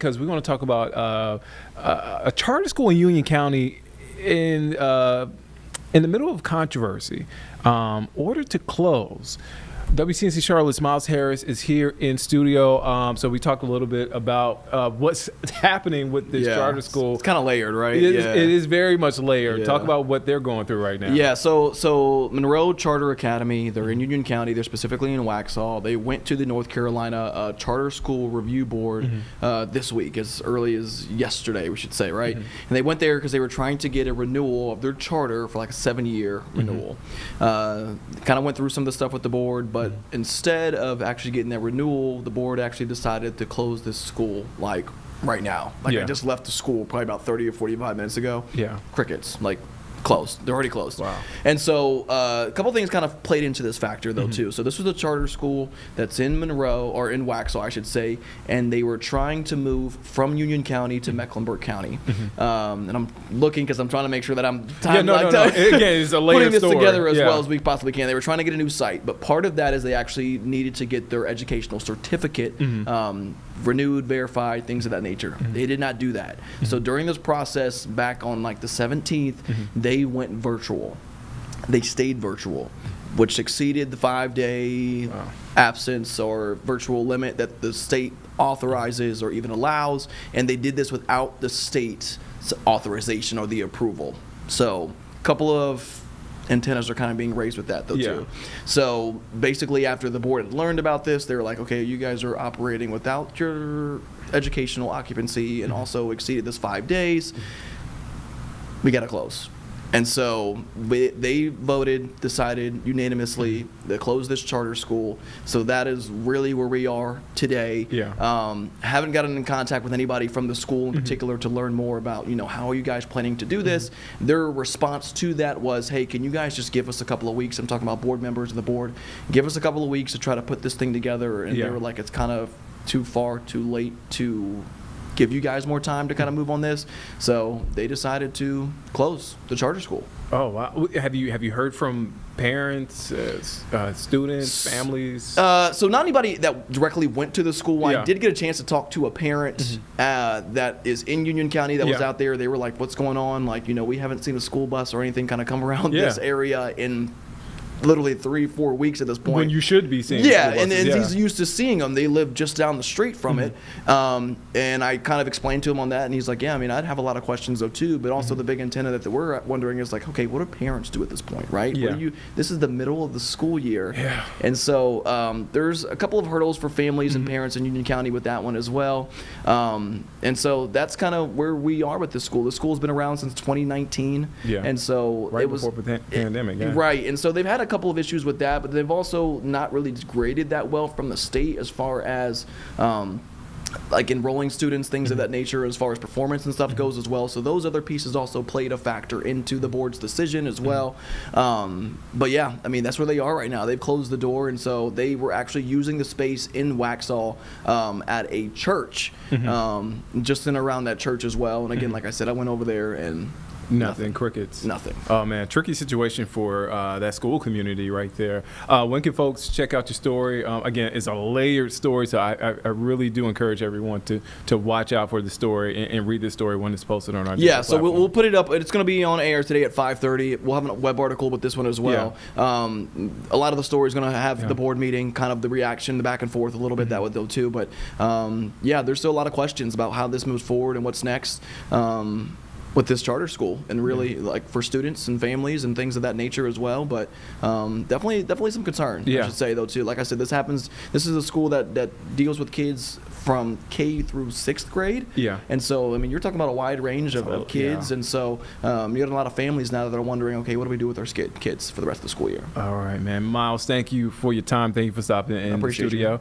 because we want to talk about a charter school in Union County in the middle of controversy, ordered to close. WCNC Charlotte's Myles Harris is here in studio. So we talked a little bit about what's happening with this charter school. It's kind of layered, right? It is very much layered. Talk about what they're going through right now. Yeah, so Monroe Charter Academy, they're in Union County. They're specifically in Waxhaw. They went to the North Carolina Charter School Review Board this week, as early as yesterday, we should say, right? And they went there because they were trying to get a renewal of their charter for like a 7-year renewal. Kind of went through some of the stuff with the board, but instead of actually getting that renewal, the board actually decided to close this school like right now. Like I just left the school probably about 30 or 45 minutes ago. Crickets, like closed. They're already closed. Wow. And so a couple things kind of played into this factor though too. So this was a charter school that's in Monroe, or in Waxhaw I should say, and they were trying to move from Union County to Mecklenburg County. And I'm looking because I'm trying to make sure that I'm Again, it's a layered putting this story. together as well as we possibly can. They were trying to get a new site, but part of that is they actually needed to get their educational certificate renewed, verified, things of that nature. They did not do that. So during this process, back on like the 17th, they went virtual. They stayed virtual, which exceeded the 5-day absence or virtual limit that the state authorizes or even allows, and they did this without the state's authorization or the approval. So a couple of antennas are kind of being raised with that though too. So basically after the board had learned about this, they were like, okay, you guys are operating without your educational occupancy and also exceeded this 5 days, we got to close. And so they decided unanimously to close this charter school. So that is really where we are today. Haven't gotten in contact with anybody from the school in particular to learn more about, how are you guys planning to do this? Their response to that was, hey, can you guys just give us a couple of weeks? I'm talking about board members of the board. Give us a couple of weeks to try to put this thing together. And they were like, it's kind of too late to give you guys more time to kind of move on this. So they decided to close the charter school. Oh, wow. Have you heard from parents, students, families? So not anybody that directly went to the school. I did get a chance to talk to a parent that is in Union County that was out there. They were like, what's going on? Like, we haven't seen a school bus or anything kind of come around this area in literally 3-4 weeks at this point. When you should be seeing and he's used to seeing them. They live just down the street from it. And I kind of explained to him on that, and he's like, yeah, I mean, I'd have a lot of questions though too, but also the big antenna that we're wondering is like, okay, what do parents do at this point, right? This is the middle of the school year. And so there's a couple of hurdles for families and parents in Union County with that one as well. And so that's kind of where we are with this school. The school's been around since 2019. And so it was before the pandemic. Right. And so they've had a couple of issues with that, but they've also not really graded that well from the state as far as like enrolling students, things of that nature, as far as performance and stuff goes as well. So those other pieces also played a factor into the board's decision as well. But yeah, I mean, that's where they are right now. They've closed the door, and so they were actually using the space in Waxhaw at a church, just in around that church as well. And again, like I said, I went over there and Nothing. Crickets. Nothing. Oh, man. Tricky situation for that school community right there. When can folks check out your story? Again, it's a layered story, so I really do encourage everyone to watch out for the story and read the story when it's posted on our so we'll put it up. It's going to be on air today at 5:30. We'll have a web article with this one as well. A lot of the story is going to have the board meeting, kind of the reaction, the back and forth a little bit that would though too. But there's still a lot of questions about how this moves forward and what's next. With this charter school, and really like for students and families and things of that nature as well. But definitely some concern, I should say though too. Like I said, this is a school that deals with kids from K through 6th grade. And so, I mean, you're talking about a wide range of kids. And so you got a lot of families now that are wondering, okay, what do we do with our kids for the rest of the school year? All right, man. Myles, thank you for your time. Thank you for stopping in the studio.